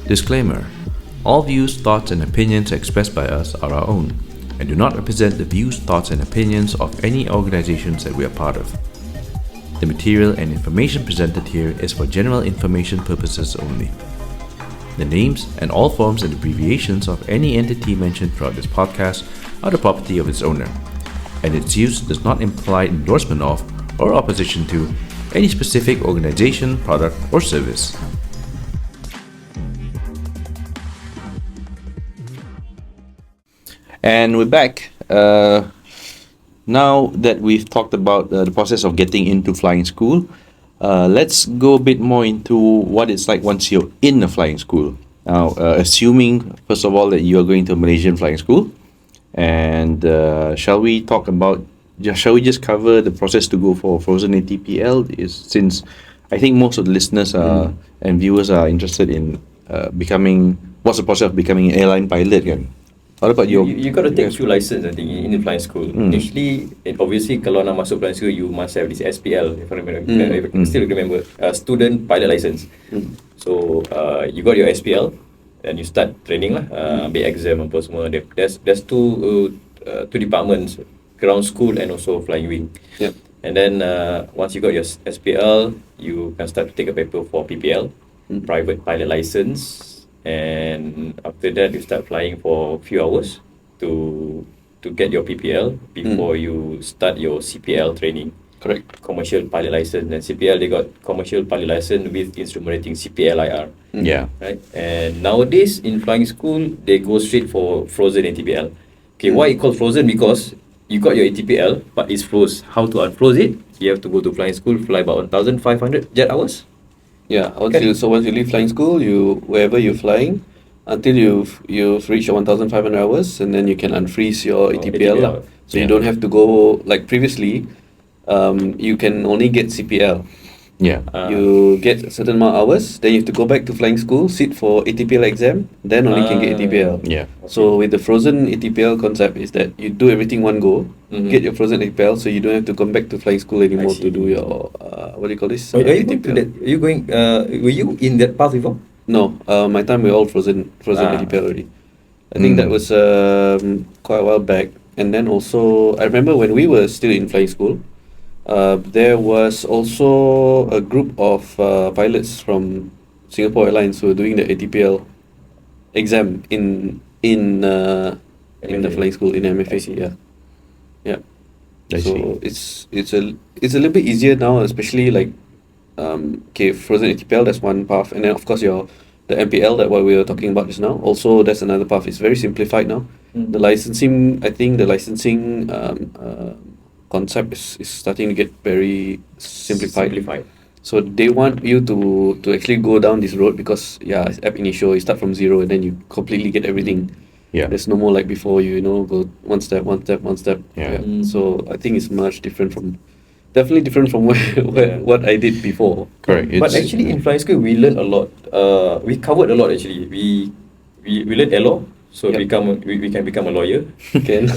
Disclaimer: all views, thoughts, and opinions expressed by us are our own and do not represent the views, thoughts, and opinions of any organizations that we are part of. The material and information presented here is for general information purposes only. The names and all forms and abbreviations of any entity mentioned throughout this podcast are the property of its owner, and its use does not imply endorsement of or opposition to any specific organization, product, or service. And we're back. Now that we've talked about the process of getting into flying school, let's go a bit more into what it's like once you're in a flying school. Now, assuming, first of all, that you are going to a Malaysian flying school, and shall we just cover the process to go for frozen ATPL? Since I think most of the listeners and viewers are interested in what's the process of becoming an airline pilot, kan? What about you got to take few license, I think, in flying school. Initially, obviously, kalau nak masuk flying school, you must have this SPL, if I remember, if I still remember, student pilot license. So, you got your SPL, and you start training lah, ambil exam apa semua. There's two departments, ground school and also flying wing. Yep. And then, once you got your SPL, you can start to take a paper for PPL, private pilot license. And after that, you start flying for a few hours to get your PPL before you start your CPL training. Correct. Commercial pilot license. And CPL, they got commercial pilot license with instrument rating CPLIR. Yeah. Right. And nowadays in flying school, they go straight for frozen ATPL. Okay, why it called frozen? Because you got your ATPL, but it's froze. How to unfroze it? You have to go to flying school, fly about 1,500 jet hours. Yeah. Once you leave flying school, wherever you're flying, until you've reached 1,500 hours, and then you can unfreeze your ATPL. ATPL. So you don't have to go like previously. You can only get CPL. Yeah. You get a certain amount of hours, then you have to go back to flying school, sit for ATPL exam, then only can get ATPL. Yeah. So with the frozen ATPL concept is that you do everything one go, get your frozen ATPL, so you don't have to come back to flying school anymore to do your what do you call this? Are you going to that? Are you going? Were you in that path before? No, my time we're all frozen ATPL already. I think that was quite a while back. And then also, I remember when we were still in flying school, there was also a group of pilots from Singapore Airlines who were doing the ATPL exam in the flying school in MFA. Yeah. So it's a little bit easier now, especially like frozen ATPL, that's one path, and then of course the MPL, that what we were talking about just now, also that's another path. It's very simplified now. The licensing, I think the licensing concept is starting to get very simplified. So they want you to actually go down this road because it's ab initio. You start from zero and then you completely get everything. Yeah. There's no more like before, go one step. Yeah. So I think it's definitely different from what I did before. Correct. But actually in flying school we learned a lot. We covered a lot actually. We learned a lot. So we can become a lawyer. Can.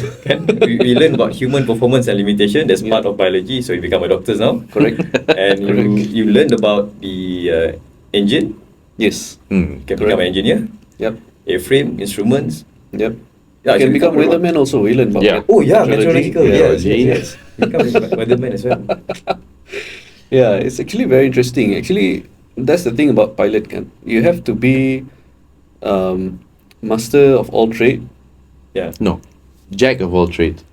we learn about human performance and limitation. That's part of biology. So you become a doctor now. Correct. And you learned about the engine. Yes. You can become an engineer. Yep. Airframe, instruments. Yep. Yeah, you can become weatherman also. We learn about Yeah. Oh yeah, meteorological. Yes. Become weatherman as well. Yeah, it's actually very interesting. Actually, that's the thing about pilot. You have to be master of all trade. Yeah. No, jack of all trades.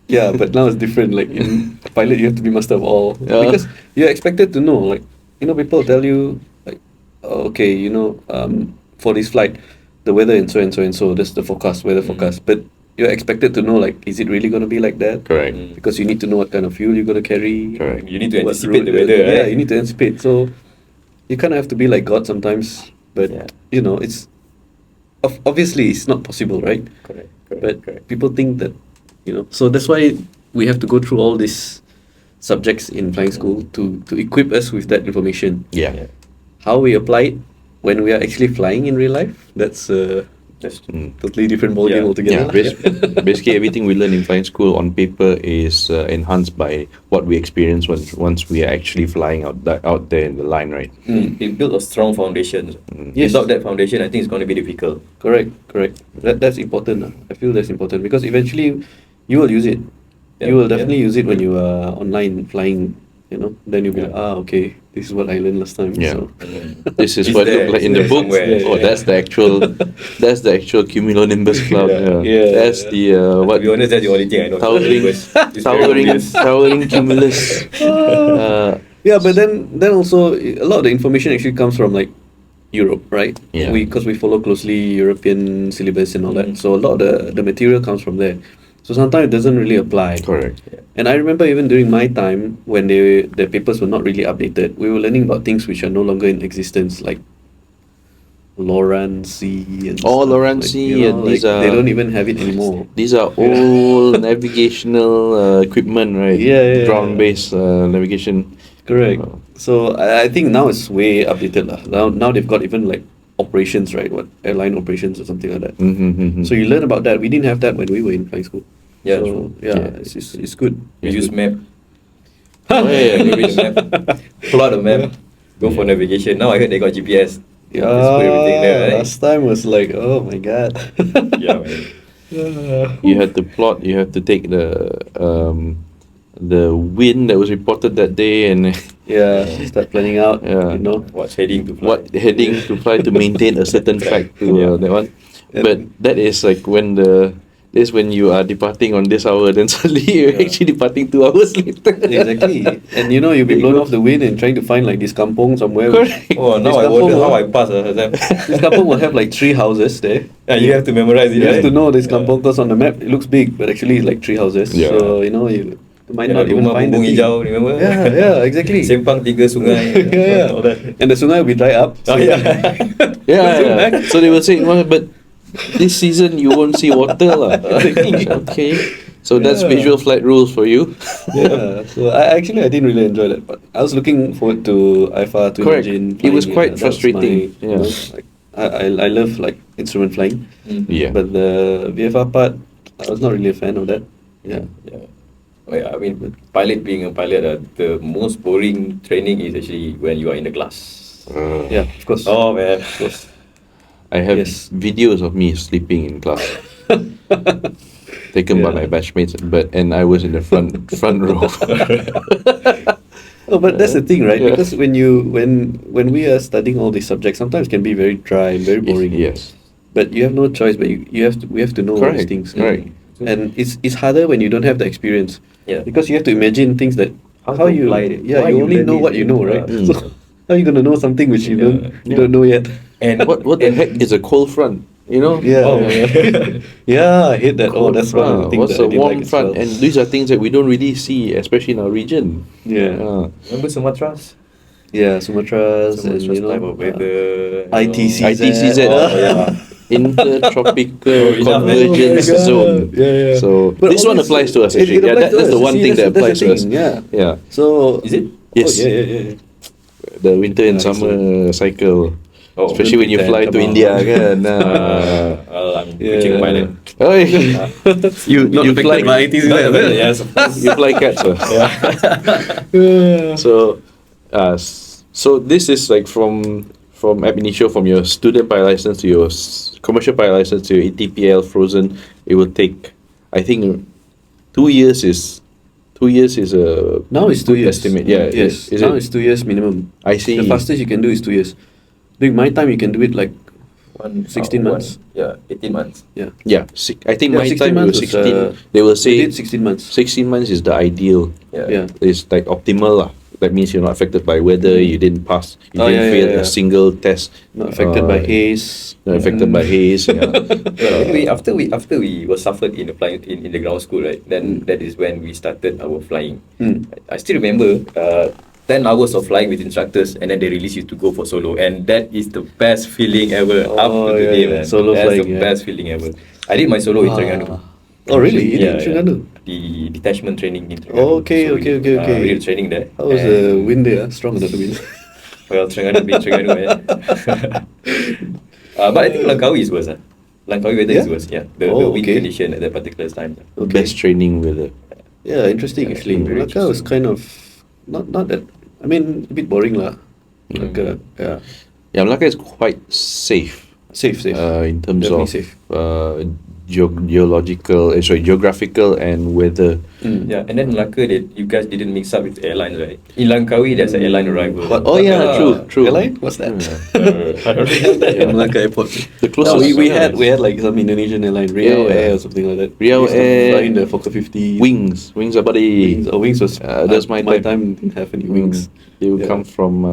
Yeah, but now it's different. Like in pilot, you have to be master of all because you're expected to know. Like people tell you like, for this flight, the weather and so and so and so. That's the weather forecast. But you're expected to know like, is it really going to be like that? Correct. Because you need to know what kind of fuel you're going to carry. Correct. You need to anticipate the weather. Yeah, right? you need to anticipate. So you kind of have to be like God sometimes. But it's obviously it's not possible, right? Correct. But people think that, so that's why we have to go through all these subjects in flying school to equip us with that information. Yeah. How we apply it when we are actually flying in real life, that's Just Totally different ballgame Yeah. altogether. Basically everything we learn in flying school on paper is enhanced by what we experience once we are actually flying out there in the line, right? It built a strong foundation. Yes. Without that foundation, I think it's going to be difficult. Correct. That's important. I feel that's important because eventually you will use it. Yeah, You will definitely yeah. use it when you are online flying. Then you'll be like, okay, this is what I learned last time. Yeah. So. This is It's what there, look like it's in the there books. somewhere. Oh, Yeah. that's the actual cumulonimbus cloud. Yeah. That's the To what be honest, that's the only thing I know. towering It's very obvious. towering cumulus. Yeah, but then also a lot of the information actually comes from like Europe, right? Yeah. Because we follow closely European syllabus and all that. So a lot of the material comes from there. So sometimes it doesn't really apply. Correct. And I remember even during my time when the papers were not really updated, we were learning about things which are no longer in existence, like Lorentz and stuff. Lorentz, and these they are- don't even have it anymore. These are old navigational equipment, right? Yeah. Ground-based navigation. Correct. So I think now it's way updated lah. Now they've got even like operations, right? What airline operations or something like that. Mm-hmm. So you learn about that. We didn't have that when we were in flying school. Yeah, So, true. yeah, it's good. We It's use good. map. Oh, yeah. Read the map. Plot the map. Go for navigation. Now I heard they got GPS. Yeah, Just put everything there, right? last time was like, oh my god. Yeah, man. You had to plot. You have to take the wind that was reported that day and Yeah, start planning out. Yeah. You know. What's heading to fly? what heading to fly to maintain a certain track to Yeah. that one. And- But that is like when you are departing on this hour, then suddenly you're actually departing 2 hours later. Exactly. And you know, you'll be blown off the wind and trying to find like this kampong somewhere. Correct. Oh, now This I wonder kampong how will- I pass. This kampong will have like 3 houses there. Yeah, you have to memorize it. You have right? to know this kampong because on the map it looks big, but actually it's like 3 houses. Yeah. So you know you might Yeah, not even rumah find the bumbung thing. hijau, remember? Yeah, exactly. Sempang 3 sungai. Yeah. All that. And the sungai will be dry up. Oh, yeah. Yeah. So they will say, well, but this season you won't see water lah. Okay. So that's Yeah. visual flight rules for you. Yeah. So I didn't really enjoy that, but I was looking forward to IFA to Correct. imagine. It was flying quite That was frustrating. you know, like, I love like instrument flying, Yeah. but the VFR part, I was not really a fan of that. Yeah. Yeah. Oh, yeah, I mean, being a pilot, the most boring training is actually when you are in the class. Yeah, of course. Oh, man. Of course. I have Yes. videos of me sleeping in class. Taken by Yeah. my batchmates, and I was in the front row. Oh, but that's the thing, right? Yeah. Because when we are studying all these subjects, sometimes it can be very dry and very boring. Yes. But you have no choice. But we have to know all these Correct, things. correct. And it's harder when you don't have the experience. Yeah. Because you have to imagine things that How to you apply it. yeah Why you you only learn know this what you thing. know, right? Mm. So how are you gonna know something which you don't know yet? And What the heck is a cold front? You know? Yeah. Oh, Yeah, I hate that. Cold That's one of the things What's that I a didn't warm like as front? well. And these are things that we don't really see, especially in our region. Yeah. remember Sumatras? Yeah, Sumatras and Sumatras you know type of weather. ITCZ. ITCZ. Oh, yeah. Intertropical enough. Convergence Oh my God. Zone. Yeah. So But this all one this- applies to us it actually. Yeah, applies to that's the us. one See, thing that that's applies the to us. thing, yeah. Yeah. So Is it? Yes. Oh, yeah. The winter and Yeah, summer cycle. Oh, Especially when you don't fly to pretend, India come kan. Well, I'm Yeah. preaching pilot. Oi. Not you fly affected by ITCZ. Yes. you fly cats. So this is like from ab initio, from your student pilot license to your commercial pilot license to your ATPL frozen. It will take, I think, 2 years is a Now it's 2 good years. estimate. Yeah. Yes. Is Now it? it's 2 years minimum. I see. The fastest you can do is 2 years. During my time, you can do it like 16 months. Yeah, 18 months. Yeah. Yeah. I think Yeah, my 16 time it months was was, 16. They will We say did 16 months. 16 months is the ideal. Yeah. It's like optimal lah. That means you're not affected by weather. You didn't pass. You Oh, didn't yeah, fail yeah, a yeah. single test. Not affected by haze. Not affected by haze. Yeah. Well, anyway, after we were suffered in the flying in the ground school, right? Then that is when we started our flying. I still remember 10 hours of flying with instructors, and then they release you to go for solo, and that is the best feeling ever. Up Oh, to today, yeah, man. solo That's flying, the yeah. best feeling ever. I did my solo in Terengganu. Oh, really? You Yeah, did in Terengganu? The detachment training in Terengganu. Oh, okay. We did training there. How was the And- wind there? Strong or not the wind? Well, Terengganu being Terengganu, man. But I think Langkawi is worse. Langkawi weather is Yeah? worse. Yeah, Oh, the wind okay. condition at that particular time. Okay. Best training with it. Yeah, interesting actually. very Malacca was kind of not that. I mean, a bit boring lah. Malacca, yeah. Yeah, Malacca is quite safe. Safe. In terms Definitely of safe. geographical and weather. Yeah, and then Malacca, you guys didn't mix up with airlines, right? In Langkawi, there's an airline arrival. What? Oh yeah, Malacca, true. Airline? What's that? I don't think that. Yeah, Malacca Airport. The No, closest we had like some Indonesian airline, Riau Yeah. Air or something like that. Riau We used to Air, fly in the Fokker 50. Wings are buddy. Wings was That's my time. Didn't have any wings. They would Yeah. come from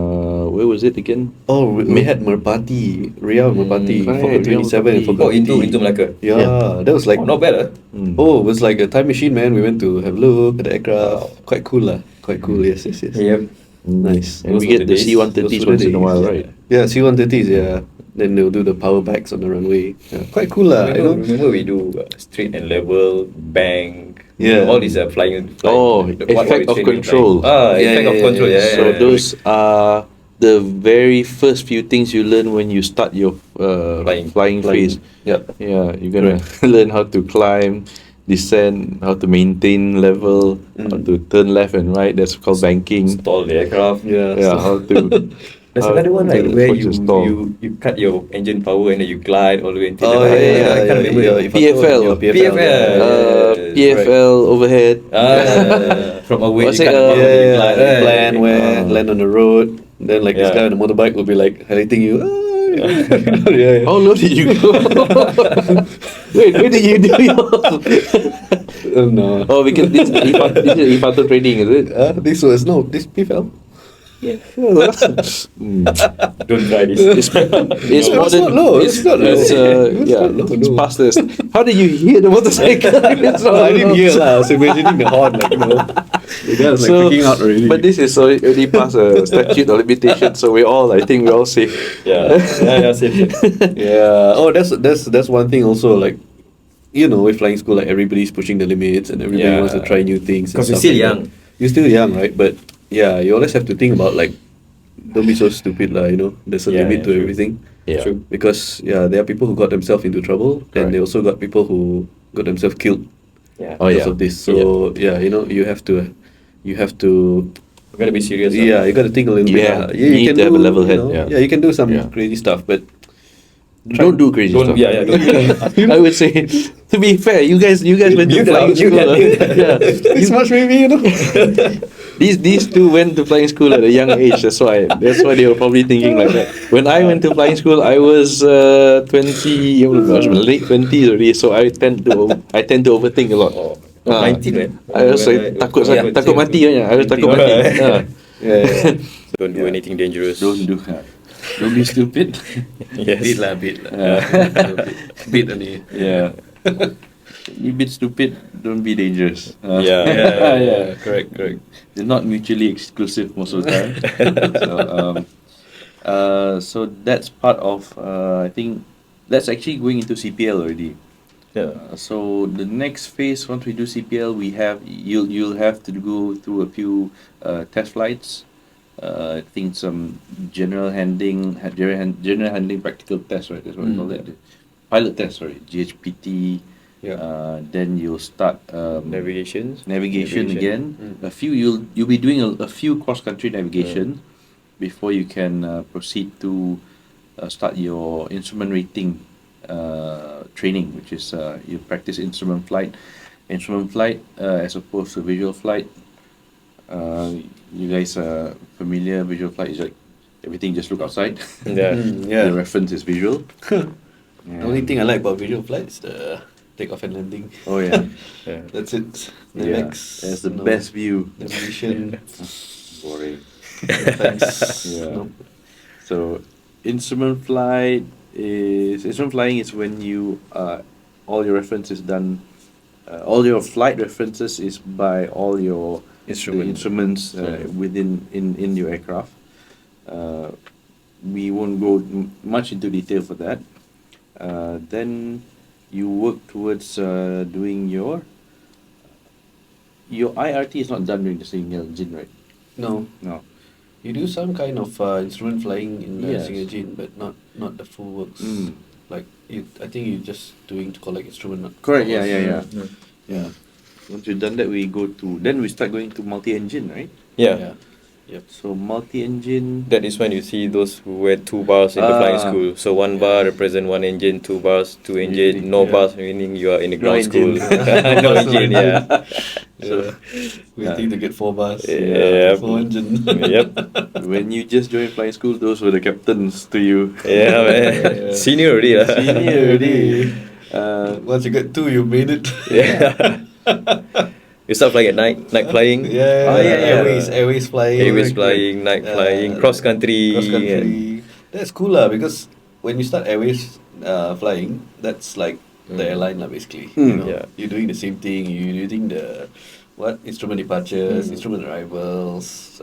where was it again? Oh, we had Merpati, Riau Merpati, Right, Fokker Riau 27 and Merpati. Fokker Oh, into 50. Malacca. Yeah, that was like Oh, not bad, Oh, it was like a time machine, man. We went to have a look at the aircraft. Quite cool, lah. Quite cool. Yes. Yep. Nice. And Those we were get the the days. C-130s Those were once the in a while, days, right? Yeah, C-130s. Yeah. Then they'll do the power backs on the runway. Yeah, quite cool, lah. Remember we do straight and level, bank. Yeah. All these flying. Oh, effect of control. Effect of control. Yeah. So those are the very first few things you learn when you start your flying phase. Yep. Yeah, you're gonna learn how to climb, descend, how to maintain level, how to turn left and right. That's called banking. Stall the aircraft. Yeah, how to. There's how another one to like where approach the stall. you cut your engine power and then you glide all the way until Oh, the yeah. I can't remember. PFL. PFL. Yeah. PFL overhead. From away What's you it, cut the power, then you glide. You plan where, land on the road. Then like this Yeah. guy on the motorbike will be like highlighting you. Yeah. How low did you go? Wait, where did you do yours? Oh, no. Oh, because this is Ifato training, is it? This PFL. Don't try this. It's No, more it's than not low, it's not low. It's, It's yeah, not low, it's no. past this. How did you hear the motorcycle? It's not I didn't low. hear lah. I was imagining the horn, like, the guy was like freaking out already. But this is already past a statute of limitation, so I think we're all safe. Yeah, safe. Yeah. Oh, that's one thing also, like, with flying school, like everybody's pushing the limits and everybody Yeah. wants to try new things. and Because you're stuff still like young. that. You're still young, right? But yeah, you always have to think about like, don't be so stupid lah. There's a limit to true. everything. Yeah. True. Because there are people who got themselves into trouble, and Correct. they also got people who got themselves killed Yeah. Oh, because yeah. of this. So you have to. You gotta be serious. Yeah, you got to think a little bit. Yeah, lah. you need to have a level head, yeah. You can do some Yeah. crazy stuff, but Don't do crazy Don't, stuff. yeah, don't. I would say, to be fair, you guys went to flying school. Yeah. this much maybe These two went to flying school at a young age. That's why they were probably thinking like that. When I went to flying school, I was 20, late 20s already. So I tend to overthink a lot. 19, man. I was like takut mati kan. I was takut mati. Yeah. Don't do anything dangerous. Don't be stupid. Yes. Bit lah. Bit only. Yeah. You bit stupid, don't be dangerous. Yeah. Correct. They're not mutually exclusive most of the time. So that's part of. I think that's actually going into CPL already. Yeah. So the next phase, once we do CPL, you'll have to go through a few test flights. I think some general handling practical tests, right? That's what we call that. Pilot test, sorry, GHPT. Yeah. Then you'll start Navigation again. You'll be doing a few cross country navigation before you can proceed to start your instrument rating training, which is you practice instrument flight as opposed to visual flight. You guys are familiar. Visual flight is like everything just look outside. Yeah. The reference is visual. The only thing I like about visual flight is the takeoff and landing. Oh yeah. That's it. The Yeah. next, That's the best view. navigation. Boring. Thanks. Yeah. No. So instrument flying is when you all your reference is done. All your flight references is by all your instruments within in your aircraft. We won't go much into detail for that. Then you work towards doing your IRT is not done during the single engine, right? No. No. You do some kind of instrument flying in the Yes. single engine, but not the full works. Like I think you're just doing to collect instrument. Correct. Yeah. Yeah. Once we've done that, then we start going to multi-engine, right? Yeah. Yep. So multi-engine. That is when you see those who wear 2 bars in the flying school. So 1 bar represent 1 engine, 2 bars, 2 engine, no bars meaning you are in the No ground school. engine. No engine, yeah. So waiting to get 4 bars. Yeah. 4 engine. Yep. When you just joined flying school, those were the captains to you. Yeah, man. Senior already. lah. Senior already. Once you get 2, you made it. Yeah. You start flying at night flying. Airways flying. Airways flying, night flying, cross country. Cross country. That's cool lah, because when you start airways flying, that's like the airline lah, basically. You know, Yeah. you're doing the same thing. You're using the instrument departures, instrument arrivals,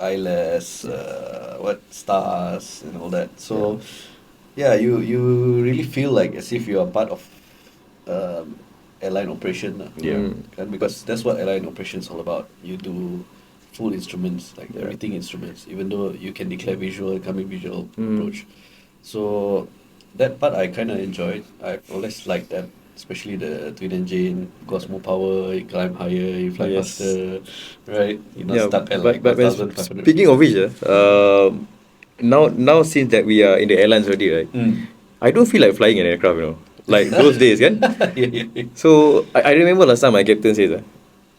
ILS, stars and all that. So yeah, you really feel like as if you are part of airline operation lah. Because that's what airline operation is all about. You do full instruments, like everything instruments, even though you can declare visual, coming visual approach. So that part I kind of enjoyed. I've always liked that, especially the twin engine, because more power, you climb higher, you fly faster, right? You're not stuck at like 1,500. Speaking of which, now since that we are in the airlines already, right? I don't feel like flying an aircraft, you know. Like those days, kan? So I remember last time my captain says,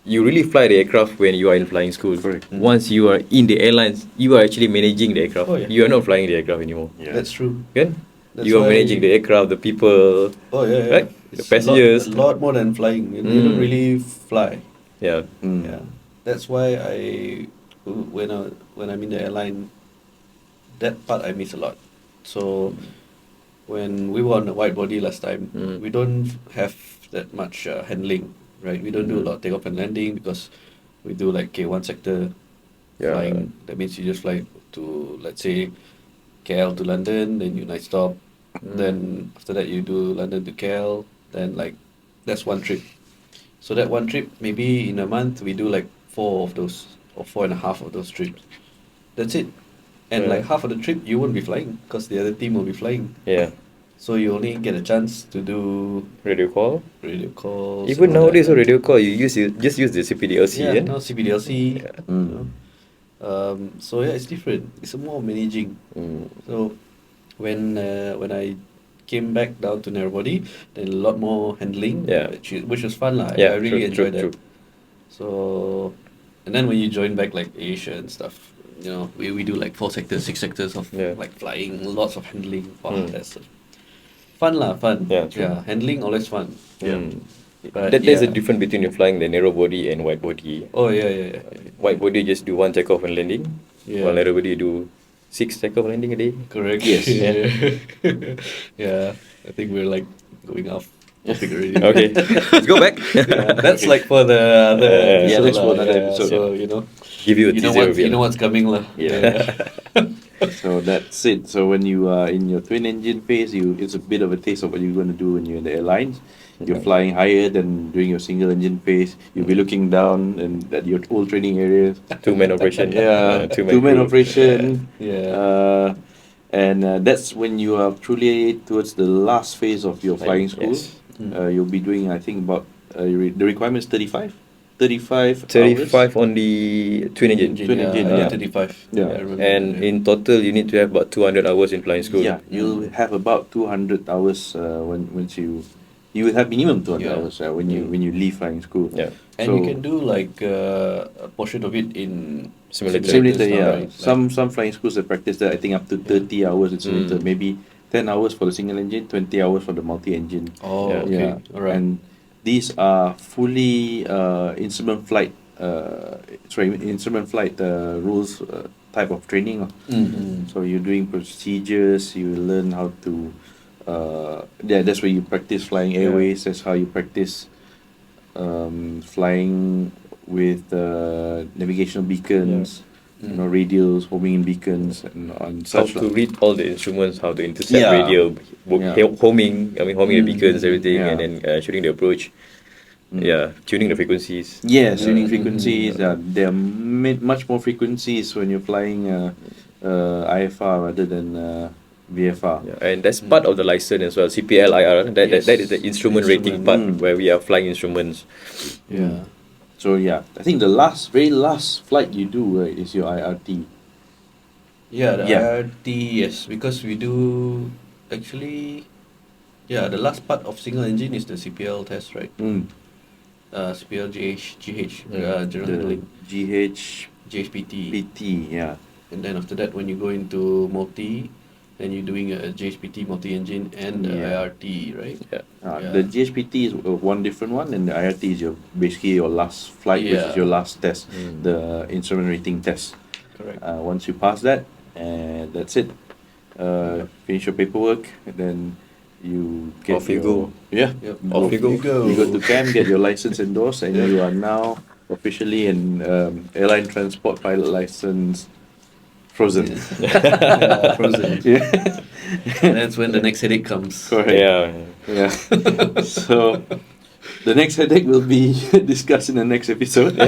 you really fly the aircraft when you are in flying school. Correct. Once you are in the airlines, you are actually managing the aircraft. You are not flying the aircraft anymore. Yeah. That's true. Kan? That's You are why- managing the aircraft, the people. Right? The It's passengers. a lot more than flying. You don't really fly. Yeah. Yeah, that's why when I'm in the airline, that part I miss a lot. So when we were on the wide body last time, we don't have that much handling, right? We don't do a lot of takeoff and landing because we do like K1 sector flying. That means you just fly to, let's say, KL to London, then you night stop. Then after that you do London to KL. Then like that's one trip. So that one trip, maybe in a month we do like 4 of those or 4.5 of those trips. That's it. And like half of the trip you won't be flying because the other team will be flying. Yeah. So you only get a chance to do Radio call. radio calls. Even and all nowadays, that. on radio call, you just use the CPDLC. Yeah, kan? now CBDLC. You know. So yeah, it's different. It's more managing. So when I came back down to narrow body, then a lot more handling. Which was fun lah. Yeah, I really enjoyed that. true. So, and then when you join back like Asia and stuff, you know, we do like 4 sectors, 6 sectors of like flying, lots of handling. Wow, that's fun lah, fun. Yeah, true. Handling always fun. But There's a difference between you flying the narrow body and wide body. Oh yeah. Wide body just do 1 takeoff and landing, Yeah. while narrow body do 6 takeoff and landing a day. Correct. Yes. Yeah. I think we're like going off topic already. Okay, let's go back. That's like for the other Yeah, episode that's for lah. another episode. So you know, Give you a you know teaser. what, you know what's coming lah. Yeah. So that's it. So when you are in your twin engine phase, it's a bit of a taste of what you're going to do when you're in the airlines. You're flying higher than during your single engine phase. You'll be looking down and at your old training areas. 2-man operation. Yeah, two-man two-man crew. operation. Yeah. And that's when you are truly towards the last phase of your flying school. Yes. You'll be doing, I think, about the requirement is 35 hours. 35 on the twin engine. Twin engine, yeah. 35. Yeah. I remember, And yeah. in total, you need to have about 200 hours in flying school. Yeah, you'll have about 200 hours once you will have minimum 200 hours when you leave flying school. Yeah. And So- you can do like a portion of it in Simulator. Simulator, now, yeah. right? Some flying schools have practiced that. I think up to 30 hours in simulator, maybe 10 hours for the single engine, 20 hours for the Like, multi-engine. oh, Yeah. okay. Yeah. All right. And these are fully instrument flight rules type of training. Mm-hmm. So you're doing procedures, you learn how to that's where you practice flying airways. That's how you practice flying with navigational beacons, radios, homing beacons, and How such. to read all the instruments, how to intercept Yeah. radio, Yeah. homing the beacons, everything, Yeah. and then shooting the approach. Yeah, tuning the frequencies. Yes, tuning frequencies. There are much more frequencies when you're flying IFR rather than VFR. Yeah, and that's part of the license as well. CPL IR. That is the instrument rating part where we are flying instruments. Yeah. So yeah, I think the very last flight you do, right, is your IRT. Yeah, the Yeah. IRT, yes, because we do actually, yeah, the last part of single engine is the CPL test, right? CPL GH, general The handling, GH JHPT. PT, yeah. And then after that, when you go into multi, then you're doing a JHPT multi-engine and the Yeah. IRT, right? Yeah. The GHPT is one different one, and the IRT is basically your last flight, which is Yeah. your last test, the instrument rating test. Correct. Once you pass that, and that's it. Finish your paperwork, and then you get Off you go. Yeah, Yep. Off you go. You go to camp, get your license endorsed, and you are now officially an airline transport pilot license. Frozen. Yeah, frozen. Yeah. That's when the next headache comes. Correct. Yeah. So the next headache will be discussed in the next episode.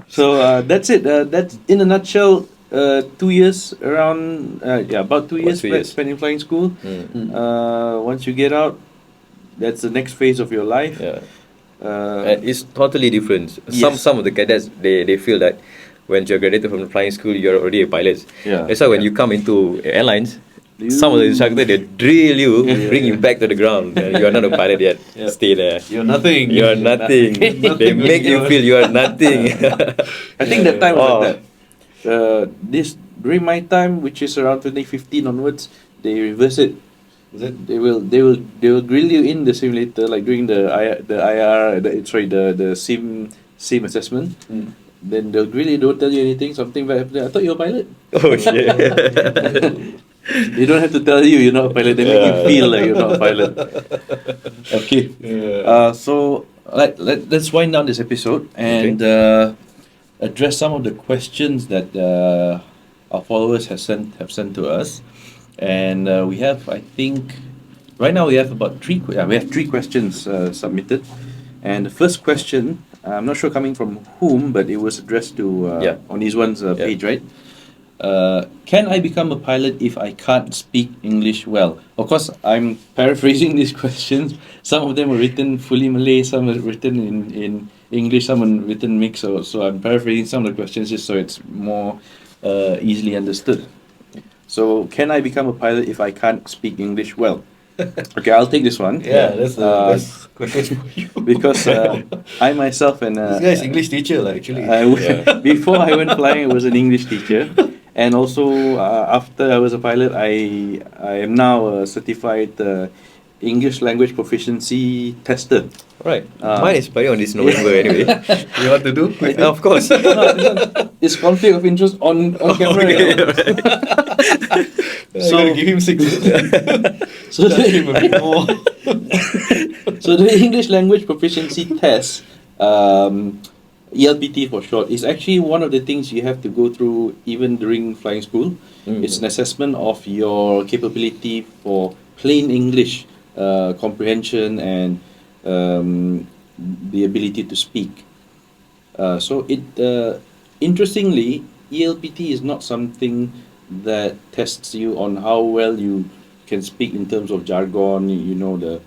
So that's it. That's in a nutshell. 2 years around. About 2 years spent in flying school. Once you get out, that's the next phase of your life. Yeah. Uh, It's totally different. Yes. Some of the cadets they feel that when you're graduated from the flying school, you're already a pilot. Yeah. That's why when you come into airlines, some of the instructors they drill you, bring you back to the ground. You are not a pilot yet. Stay there. You're nothing. You are nothing. They make you feel you are nothing. I think that time was like that. This during my time, which is around 2015 onwards, they reverse it. Is it? They will grill you in the simulator, like during the sim assessment. Then they'll grill you, don't tell you anything, something bad happened. I thought you were a pilot. Oh shit. They don't have to tell you you're not a pilot. They make you feel like you're not a pilot. Okay. So let's wind down this episode and address some of the questions that our followers have sent to us. And we have, I think, right now we have about three questions submitted. And the first question, I'm not sure coming from whom, but it was addressed to on Izwan's page, right? Can I become a pilot if I can't speak English well? Of course, I'm paraphrasing these questions. Some of them were written fully Malay, some are written in English, some are written mixed. So I'm paraphrasing some of the questions just so it's more easily understood. So, can I become a pilot if I can't speak English well? Okay, I'll take this one. Yeah, that's the best question for you. Because I myself and This guy is English teacher, like, actually. before I went flying, I was an English teacher, and also after I was a pilot, I am now a certified English language proficiency tester. Right. Mine is expiring on this November anyway. You want to do? Of course. It's conflict of interest on camera. So give him 6. So Give him a bit more. So the English language proficiency test, ELPT for short, is actually one of the things you have to go through even during flying school. It's an assessment of your capability for plain English comprehension and the ability to speak. So interestingly, ELPT is not something that tests you on how well you can speak in terms of jargon,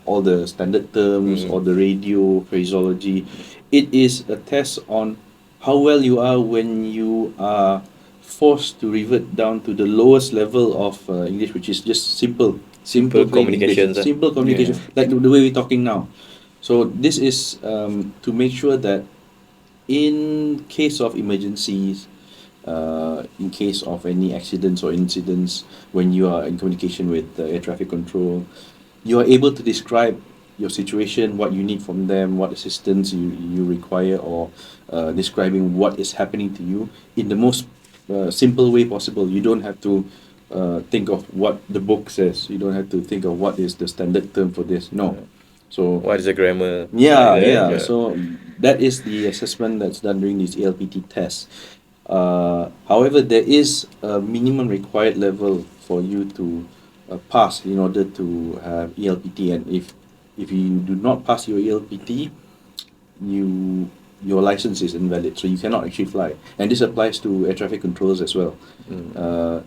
all the standard terms or the radio phraseology. It is a test on how well you are when you are forced to revert down to the lowest level of English, which is just simple communication. Simple communication, like the way we're talking now. So this is to make sure that in case of emergencies, in case of any accidents or incidents, when you are in communication with air traffic control, you are able to describe your situation, what you need from them, what assistance you require, or describing what is happening to you in the most simple way possible. You don't have to think of what the book says. You don't have to think of what is the standard term for this. No. So What is the grammar? yeah. So that is the assessment that's done during these ALPT tests. However, there is a minimum required level for you to pass in order to have ELPT, and if you do not pass your ELPT, your license is invalid, so you cannot actually fly. And this applies to air traffic controllers as well.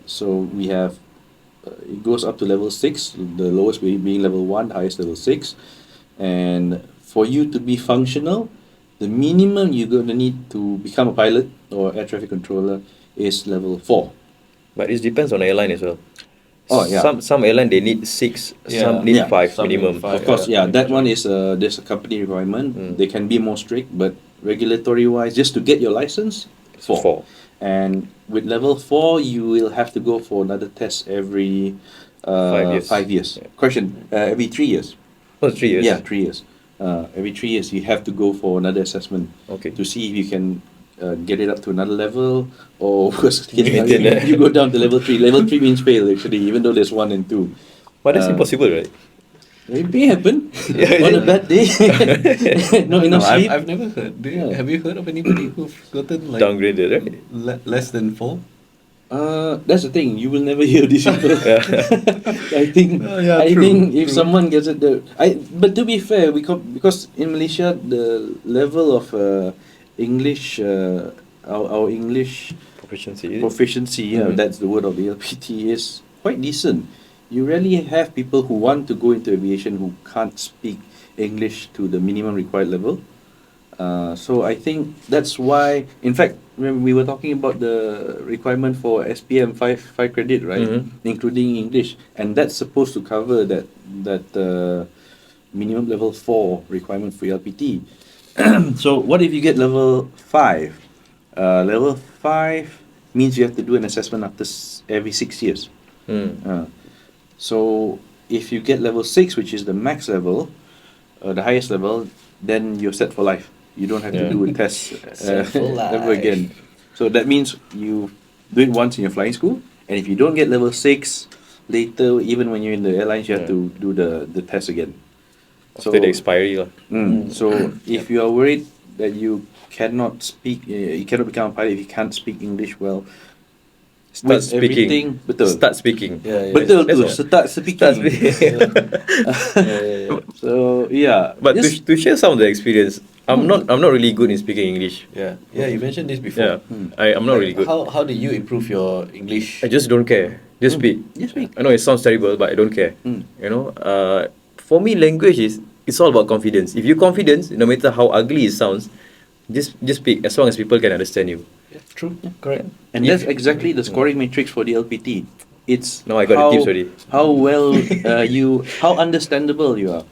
So we have it goes up to level 6, the lowest being level 1, highest level 6. And for you to be functional, the minimum you're going to need to become a pilot or air traffic controller is level 4. But it depends on the airline as well. Oh, yeah. Some airline they need 6, some need Yeah, 5 some need minimum. 5. Of course, Yeah, that one is there's a company requirement. They can be more strict, but regulatory wise, just to get your license, 4. 4. And with level 4, you will have to go for another test every 5 years. 5 years. Question, every 3 years. Oh, 3 years. Yeah, 3 years. Every 3 years, you have to go for another assessment Okay. to see if you can get it up to another level, or worse case, Maintain that. you go down to level 3. Level 3 means fail, actually, even though there's 1 and 2. But that's impossible, right? It may happen on a bad day. Not enough sleep. I've never heard. Have you heard of anybody who've gotten like Downgraded, right? less than 4? That's the thing. You will never hear these people. I think. Yeah, I true, think if true. someone gets it, but to be fair, because in Malaysia the level of English, our English proficiency, that's the word of the LPT, is quite decent. You rarely have people who want to go into aviation who can't speak English to the minimum required level. So I think that's why, in fact, when we were talking about the requirement for SPM 5 credit, right, including English, and that's supposed to cover that minimum level 4 requirement for LPT. So what if you get level 5? Level 5 means you have to do an assessment after every 6 years. So if you get level 6, which is the max level, the highest level, then you're set for life. You don't have to do a test ever again. So that means you do it once in your flying school, and if you don't get level 6 later, even when you're in the airlines, you have to do the test again. After the expiry. So if you are worried that you cannot speak, you cannot become a pilot if you can't speak English well, Start speaking. Start speaking. Betul tu, That's all. start speaking. So yeah, But to share some of the experience, I'm not really good in speaking English. Yeah, you mentioned this before. Yeah, I'm not really good. How did you improve your English? I just don't care. Just speak. Just speak. I know it sounds terrible, but I don't care. You know, for me, language it's all about confidence. If you're confident, no matter how ugly it sounds, just speak as long as people can understand you. Yeah, true. Yeah, correct. And that's exactly the scoring matrix for the LPT. It's Now I got the tips already. How well how understandable you are.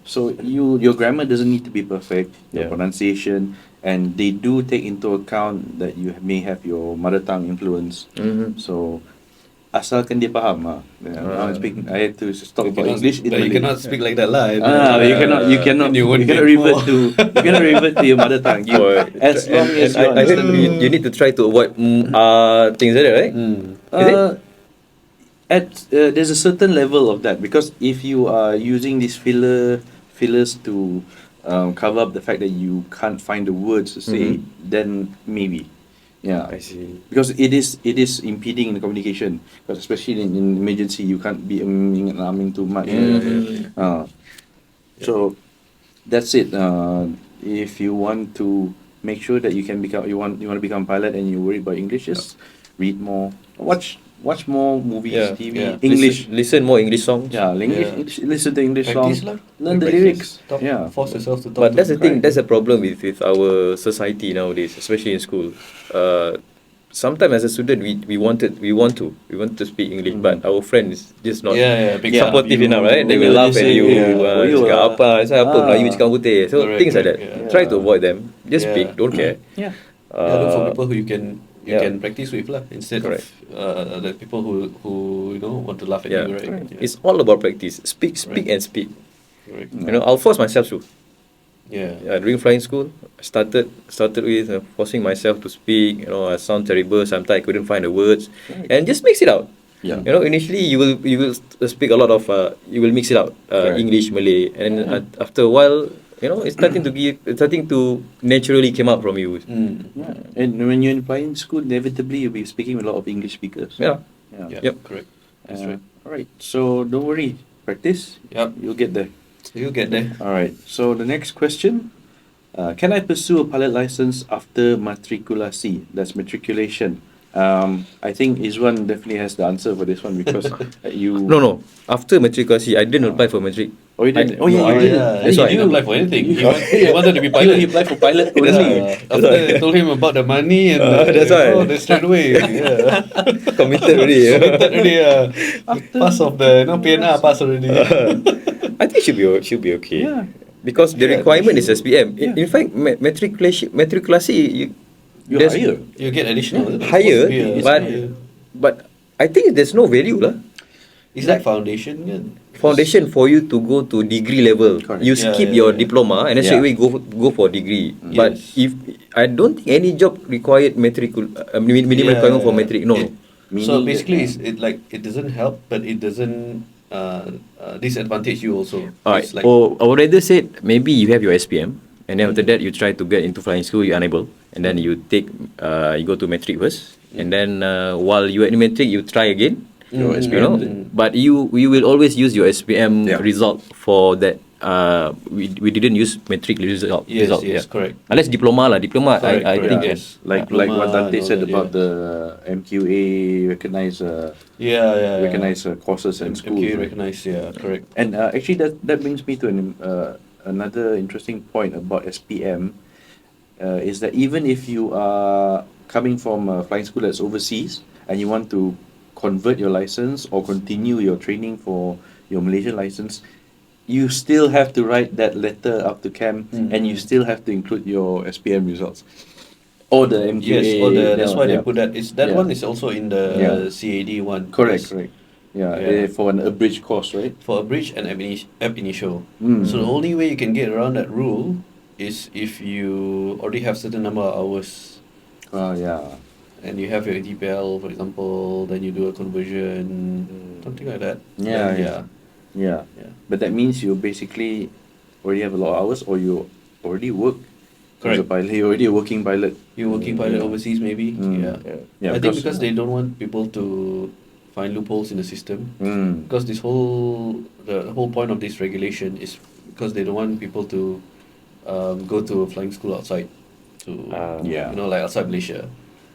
So your grammar doesn't need to be perfect, your pronunciation, and they do take into account that you may have your mother tongue influence. So asalkan dia faham I had to stop about English in But you Malay. cannot speak like that lah. You cannot revert to your mother tongue. As long as you I heard understand. you need to try to avoid things like that, right? There's a certain level of that, because if you are using these fillers to cover up the fact that you can't find the words to say, then maybe. Yeah, I see. Because it is impeding the communication. Because especially in emergency, you can't be alarming too much. So that's it. If you want to make sure that you want to become a pilot and you're worried about English, just read more, watch more movies, TV, English. Listen more English songs. English. Listen to English Practice songs. lah. Learn the Practice. lyrics. Force yourself to talk. But that's the thing. Correct. That's a problem with our society nowadays, especially in school. Sometimes as a student, we want to speak English, but our friends just not supportive enough, right? They will laugh at you. Cakap apa? Saya apa? Melayu cakap putih. So Correct, things like that. correct, Try to avoid them. Just speak. Don't care. Look for people who you can practice with lah, instead Correct. of the people who want to laugh at you, right? Yeah. It's all about practice. Speak and speak. Correct. You know, I'll force myself to. Yeah. During flying school, I started with forcing myself to speak. You know, I sound terrible. Sometimes I couldn't find the words, and just mix it out. Yeah. You know, initially you will speak a lot of you will mix it out English, Malay, and after a while, you know, it's starting to naturally come out from you. And when you're in flying school, inevitably you'll be speaking with a lot of English speakers. Yeah. Yep. Correct. That's right. All right. So don't worry. Practice. Yep. You'll get there. You'll get there. All right. So the next question: can I pursue a pilot license after matriculasi? That's matriculation. I think Izwan definitely has the answer for this one because you. No. After matriculasi, I didn't apply for matric. Oh, you did. Oh, yeah, Oh you did. yeah, That's he why. didn't apply for anything. He wanted to be pilot. He applied for pilot only. After I told him about the money and That's why. then straight away, yeah. Committed already. Committed already, pass of the PNR pass already. I think should be okay. Yeah. Because the Yeah, requirement is sure. SPM. Yeah. In fact, matriculasi, You're there's higher. You get additional. It's higher, supposed to be but higher. but I think there's no value lah. It's like foundation kan? Foundation for you to go to degree level. Correct. You Yeah, skip yeah, your yeah. diploma and then Yeah. straight away go for degree. But Yes. if I don't think any job required minimum Yeah, requirement for matric. No. it- So basically, it doesn't help, but it doesn't disadvantage you also. Alright. It's like, Or I would rather say maybe you have your SPM and then after that you try to get into flying school, you're unable, and then you take you go to matric first, and then while you are in matric you try again. Your You SPM. know, but you will always use your SPM Yeah. result for that. We didn't use matric result. yes, result, yes, yeah. correct. Unless diploma lah, diploma. Correct, I correct, think yes. Like Diploma what Dante and all said that, about yeah. the MQA recognized Yeah. recognized courses and schools. Okay, right? recognized, yeah, correct. And actually, that brings me to another interesting point about SPM, is that even if you are coming from a flying school that's overseas and you want to convert your license or continue your training for your Malaysian license, you still have to write that letter up to camp, and you still have to include your SPM results or the MQA. Yes, that's why they put that. That Yeah. one is also in the Yeah. CAD one. Correct, Yes. correct. Yeah, Yeah. for an abridged course, right? For a bridge and ab initio. Mm. So the only way you can get around that rule is if you already have certain number of hours Yeah. and you have your ATPL, for example, then you do a conversion, something like that. Yeah, Then, yeah. Yeah. Yeah. But that means you basically already have a lot of hours, or you already work as a Correct. pilot. You're already a working pilot. You're working pilot overseas, maybe. Mm. Yeah. Yeah, I think because- because they don't want people to find loopholes in the system. Mm. Because the whole point of this regulation is because they don't want people to go to a flying school outside, Yeah. like outside Malaysia,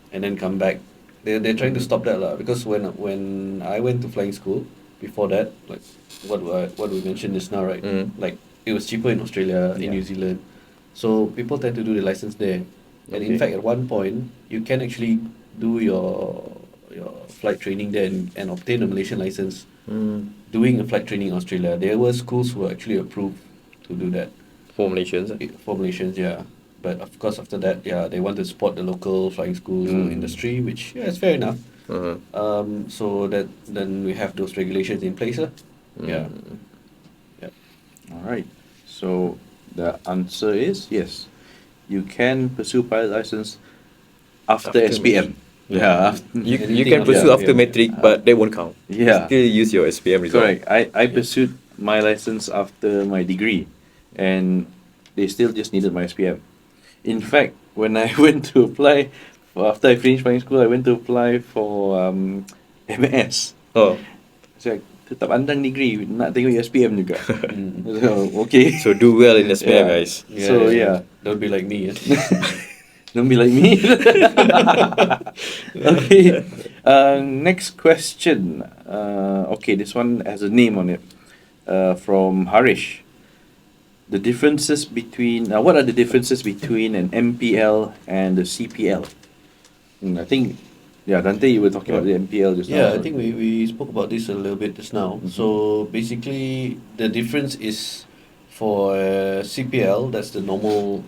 and then come back. They're trying to stop that lah. Because when I went to flying school before that, like what we mentioned just now, right? Like it was cheaper in Australia, in Yeah. New Zealand, so people tend to do the license there. And in Okay. fact, at one point, you can actually do your flight training there and obtain a Malaysian license doing a flight training in Australia. There were schools who were actually approved to do that for Malaysians. for Malaysians, yeah. But of course, after that, yeah, they want to support the local flying school industry, which yeah, is fair enough. So that then we have those regulations in place, yeah. Yeah. All right. So the answer is yes. You can pursue pilot license after SPM. Yeah. You Anything can after pursue that, after yeah. matric, but that won't count. Yeah. Still use your SPM result. Correct. I pursued my license after my degree, and they still just needed my SPM. In fact, when I went to apply, after I finished flying school, I went to apply for MS. Oh, So, tetap pandang degree, nak tengok SPM juga. So, okay. so do well in SPM, Yeah. guys. So, yeah. Don't be like me. Yeah. Don't be like me. Okay. Next question. Okay, this one has a name on it. From Harish. The differences between what are the differences between an MPL and the CPL? I think, yeah, Dante, you were talking about the MPL just Yeah, now. I think we spoke about this a little bit just now. So basically, the difference is for CPL, that's the normal,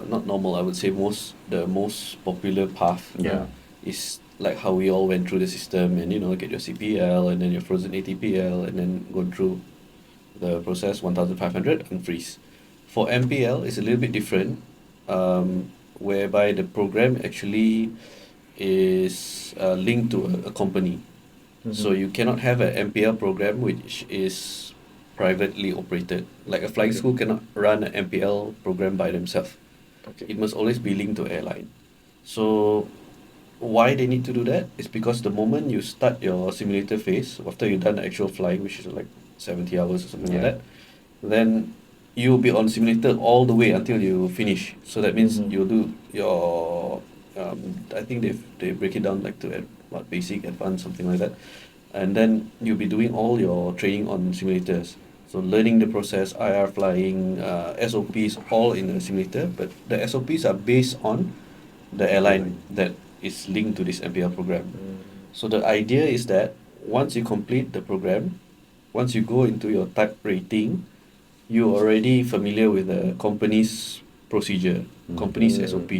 not normal, I would say the most popular path. Yeah. Is like how we all went through the system and get your CPL and then your frozen ATPL and then go through the process 1,500 and freeze. For MPL, it's a little bit different, whereby the program actually is linked to a company. So you cannot have an MPL program which is privately operated. Like a flying school cannot run an MPL program by themselves. It must always be linked to airline. So why they need to do that is because the moment you start your simulator phase, after you've done the actual flying, which is like 70 hours or something like that, then you'll be on simulator all the way until you finish. So that means you'll do your I think they break it down like to basic, advanced, something like that, and then you'll be doing all your training on simulators. So learning the process, IR flying, SOPs, all in the simulator. But the SOPs are based on the airline that is linked to this MPL program. So the idea is that once you complete the program, once you go into your type rating, you're already familiar with the company's procedure, company's SOP.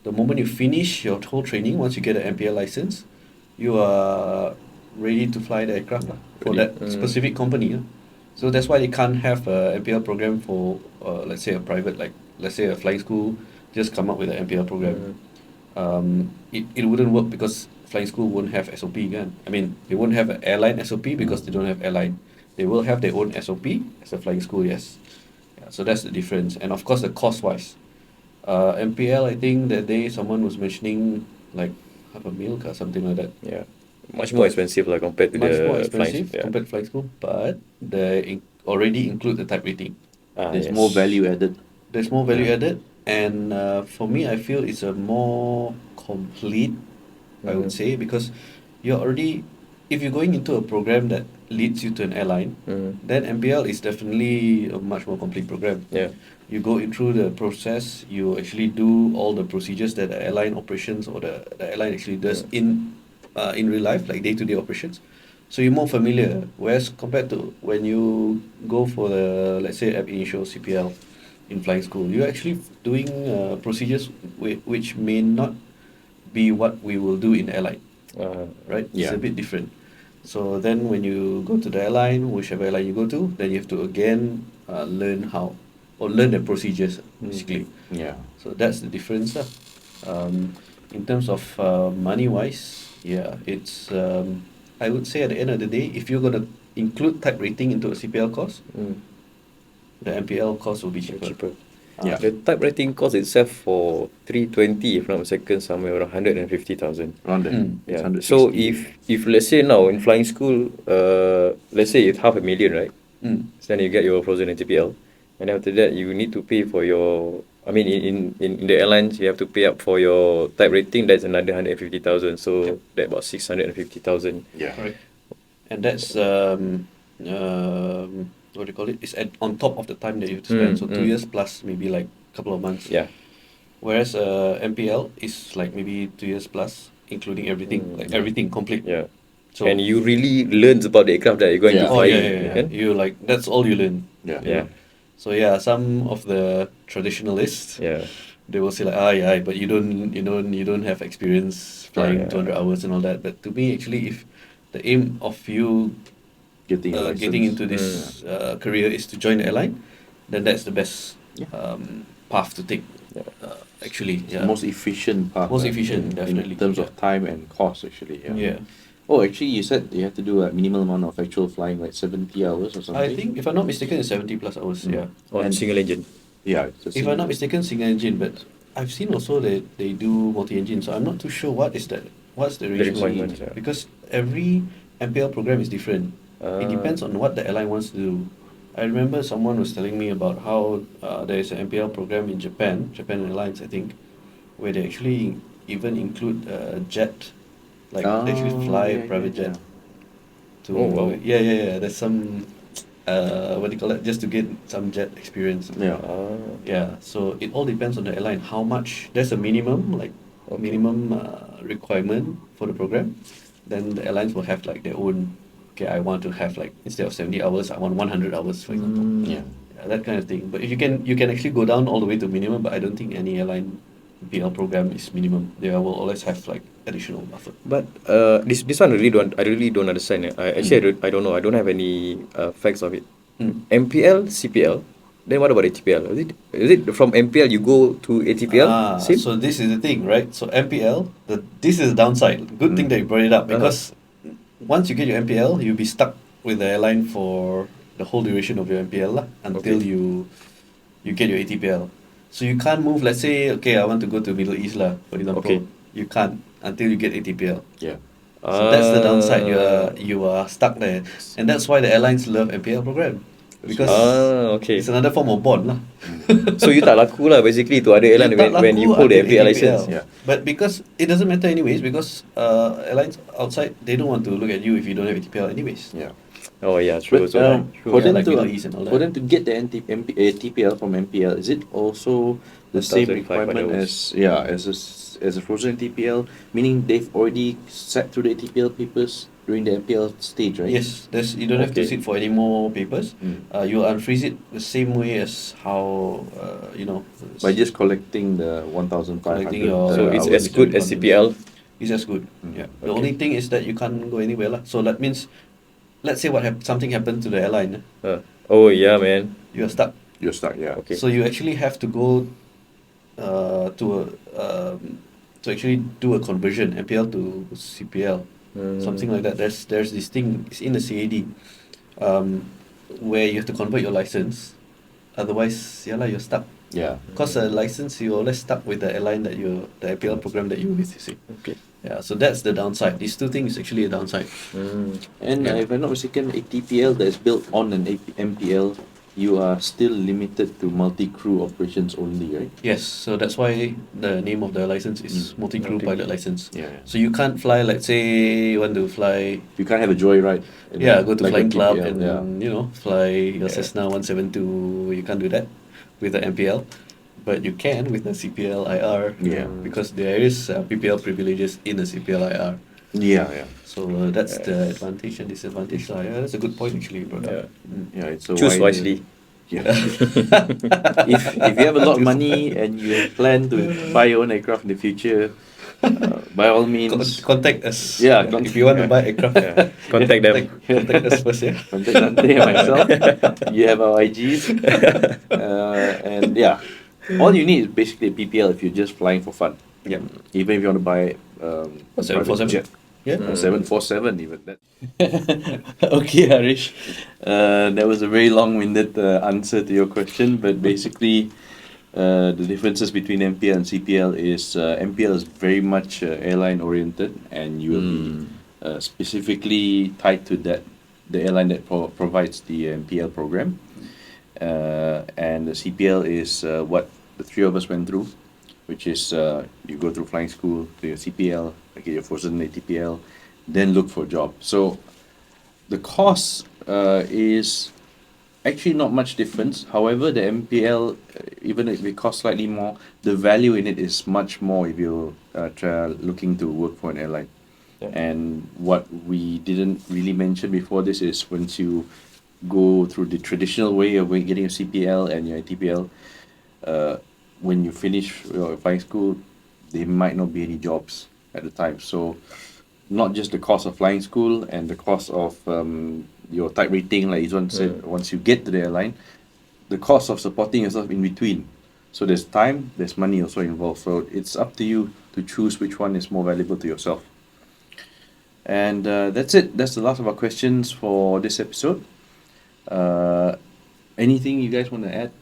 The moment you finish your whole training, once you get an MPL license, you are ready to fly the aircraft lah, for that specific company. So that's why they can't have a MPL program for, let's say, a private, like, let's say a flying school, just come up with an MPL program. It wouldn't work because flying school won't have SOP kan. I mean, they won't have an airline SOP because they don't have airline. They will have their own SOP as a flying school, yes. Yeah, so that's the difference. And of course, the cost-wise. MPL, I think that day someone was mentioning like half a mil or something like that. Yeah, much more expensive like compared to Much the more flying. expensive Yeah. compared to flying school, but they already include the type rating. There's Yes. more value added. There's more value added, and for me, I feel it's a more complete, I would say, because you're already, if you're going into a program that leads you to an airline, then MPL is definitely a much more complete program. Yeah. You go in through the process, you actually do all the procedures that the airline operations or the airline actually does in real life, like day-to-day operations. So you're more familiar. Whereas compared to when you go for the, let's say, ab initio CPL in flying school, you're actually doing procedures which may not be what we will do in airline, right? It's Yeah. a bit different. So then when you go to the airline, whichever airline you go to, then you have to again learn how, or learn the procedures basically. Yeah. So that's the difference lah. In terms of money wise, yeah, it's I would say at the end of the day, if you're gonna include type rating into a CPL course, the MPL course will be cheaper. Cheaper. Yeah. The type rating cost itself for 320, if not mistaken, somewhere around 150,000. Around there. It's Yeah. 160. So if let's say now in flying school, let's say it's 500,000, right? So then you get your frozen ATPL, and after that you need to pay for your. I mean, in the airlines you have to pay up for your type rating. That's another 150,000. So that about 650,000. Yeah. Correct. And that's what do you call it? It's on top of the time that you have to spend. So 2 years plus maybe like a couple of months. Yeah. Whereas MPL is like maybe 2 years plus, including everything, like everything complete. Yeah. So And you really learn about the aircraft that you're going to oh fly. yeah. kan? You like that's all you learn. Yeah. Yeah. So yeah, some of the traditionalists, Yeah. they will say like, but you don't have experience flying 200 hours and all that. But to me, actually, if the aim of you Getting a license. getting into this career is to join the airline, then that's the best path to take. Actually, It's the most efficient path. Most efficient, definitely. In terms of time and cost, actually. Yeah. Oh, actually, you said you have to do a minimal amount of actual flying, like 70 hours or something. I think, if I'm not mistaken, it's 70 plus hours. Yeah. On And- single engine. Yeah. It's a If I'm not mistaken, single engine, but I've seen also that they do multi-engine, so I'm not too sure what's the ratio requirements, yeah. because every MPL program is different. It depends on what the airline wants to do. I remember someone was telling me about how there is an MPL program in Japan Airlines, I think, where they actually even include jet, like they actually fly a private jet. To Oh, wow. yeah. There's some what do you call it? Just to get some jet experience. Yeah. Yeah, so it all depends on the airline. How much? There's a minimum, like minimum requirement for the program. Then the airlines will have like their own. Okay, I want to have like instead of 70 hours, I want 100 hours, for example. Yeah. That kind of thing. But if you can actually go down all the way to minimum. But I don't think any airline PL program is minimum. They will always have like additional buffer. But this one I really don't understand. I don't know. I don't have any facts of it. MPL, CPL. Then what about ATPL? Is it from MPL you go to ATPL? Same? So this is the thing, right? So MPL, this is the downside. Good thing that you brought it up because once you get your MPL, you'll be stuck with the airline for the whole duration of your MPL lah, until you get your ATPL. So you can't move. Let's say, okay, I want to go to Middle East lah, for example. Okay. You can't until you get ATPL. Yeah. So that's the downside. You are stuck there, and that's why the airlines love MPL program. because okay. it's another form of bond lah. So you tak laku lah basically to other airline when you hold the MPL license. Yeah. But because it doesn't matter anyways, because airlines outside, they don't want to look at you if you don't have ATPL anyways. Yeah. Oh yeah, true. But So for Yeah, them like to Middle East and all that. for them to get the TPL from MPL, is it also the same 1,500 requirement hours. as a frozen TPL? Meaning they've already sat through the TPL papers during the MPL stage, right? Yes, you don't have to Okay. sit for any more papers. You'll unfreeze it the same way as how By just collecting the 1,500. Collecting your- So it's hours as good as and CPL. It's as good. Yeah. The Okay. only thing is that you can't go anywhere lah. So that means, let's say something happened to the airline, Oh yeah, man. you are stuck. You're stuck, yeah. Okay. So you actually have to go to actually do a conversion MPL to CPL, something like that. There's this thing, it's in the CAD, where you have to convert your license. Otherwise, you're stuck. Yeah. Because a license, you're always stuck with the airline the MPL program that you're with. You see. Okay. Yeah. So that's the downside. These two things is actually a downside. And if I'm not mistaken, a TPL that is built on an MPL, you are still limited to multi-crew operations only, right? Yes, so that's why the name of the license is multi-crew pilot license. Yeah. So you can't fly, let's say you want to fly, You can't have a joyride. go to like flying a club TPL, and fly your Cessna 172. You can't do that with the MPL, but you can with the CPL IR. Yeah. Because there is PPL privileges in the CPL IR. Yeah. So that's the advantage and disadvantage. Yeah, that's a good point actually, you brought up. Yeah, it's a Choose wide- wisely. Yeah. if you have a lot of money and you plan to buy your own aircraft in the future, by all means, Contact us. Yeah, if you want to buy aircraft, Contact them. contact us first. Yeah. contact Dante and myself. You have our IGs, and yeah, all you need is basically a PPL if you're just flying for fun. Yeah. Even if you want to buy a 747. jet. Yeah. Or 747 even that. Okay, Harish. That was a very long-winded answer to your question, but basically, the differences between MPL and CPL is MPL is very much airline-oriented, and you will be specifically tied to the airline that provides the MPL program, and the CPL is what the three of us went through, which is you go through flying school, do your CPL, get your frozen ATPL, then look for a job. So the cost is actually not much difference. However, the MPL, even if it costs slightly more, the value in it is much more if you're looking to work for an airline. Yeah. And what we didn't really mention before this is once you go through the traditional way of getting your CPL and your ATPL, when you finish your flying school, there might not be any jobs at the time. So not just the cost of flying school and the cost of your type rating, like Izwan said, once you get to the airline, the cost of supporting yourself in between. So there's time, there's money also involved. So it's up to you to choose which one is more valuable to yourself. And that's it. That's the last of our questions for this episode. Anything you guys want to add?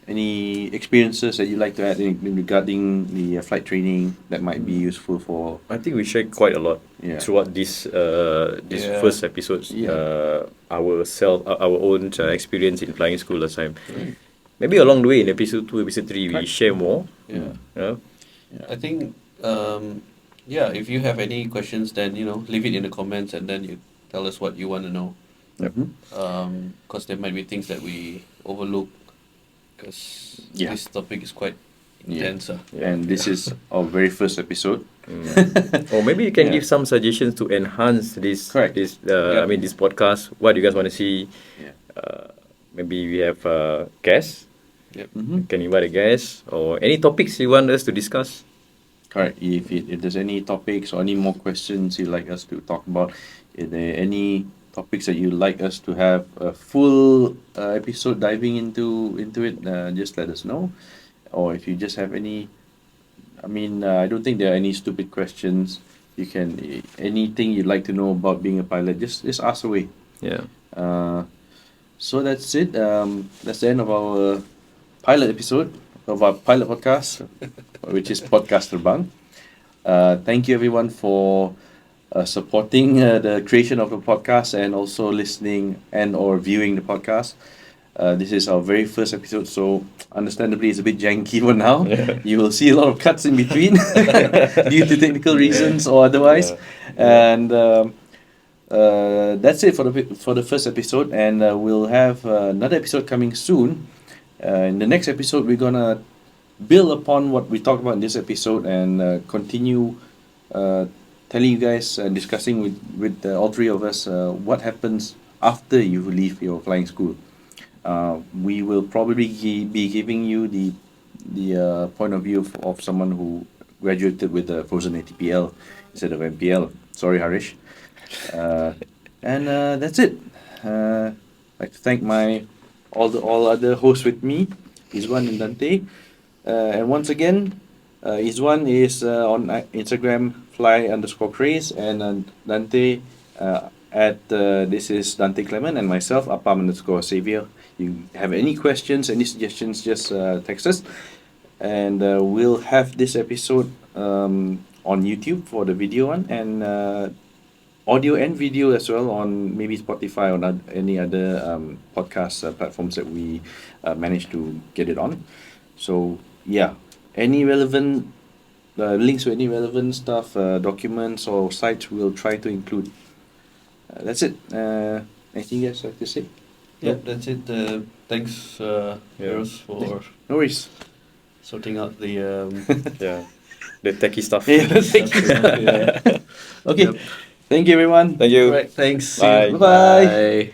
Any experiences that you'd like to add regarding the flight training that might be useful for? I think we shared quite a lot throughout this first episodes. Our own experience in flying school last time. Maybe along the way in episode 2, episode 3, we share more. I think if you have any questions, then leave it in the comments and then you tell us what you want to know. Because there might be things that we overlook because this topic is quite intense. And this is our very first episode. Or maybe you can give some suggestions to enhance this. Correct. This this podcast. What do you guys want to see? Maybe we have guests. Can invite a guest or any topics you want us to discuss. Correct. If there's any topics or any more questions you'd like us to talk about, if there are any topics that you'd like us to have a full episode diving into it, just let us know. Or if you just have any, I don't think there are any stupid questions. You can anything you'd like to know about being a pilot, just ask away. So that's it. That's the end of our pilot episode of our pilot podcast, which is Podcast Terbang. Thank you everyone for supporting the creation of the podcast and also listening and or viewing the podcast. This is our very first episode, so understandably it's a bit janky for now. Yeah. You will see a lot of cuts in between due to technical reasons or otherwise. And that's it for the first episode, and we'll have another episode coming soon. In the next episode, we're gonna build upon what we talked about in this episode and continue telling you guys and discussing with all three of us what happens after you leave your flying school. We will probably be giving you the point of view of someone who graduated with a frozen ATPL instead of MPL. Sorry, Harish. And that's it. I'd like to thank all other hosts with me, Izwan and Dante. And once again, Izwan is on Instagram fly_craze, and Dante at this is Dante Clement, and myself Apam_Savior. You have any questions, any suggestions, just text us, and we'll have this episode on YouTube for the video one, and audio and video as well on maybe Spotify or any other podcast platforms that we managed to get it on. So yeah, any relevant links to any relevant stuff, documents or sites, we'll try to include. That's it. Anything else like to say? Yep, that's it. Thanks, Heroes, for No worries. sorting out the Yeah. The techie stuff. Yeah, thank you. yeah. Okay. Yep. Thank you, everyone. Thank you. Right, thanks. Bye. Bye-bye. Bye.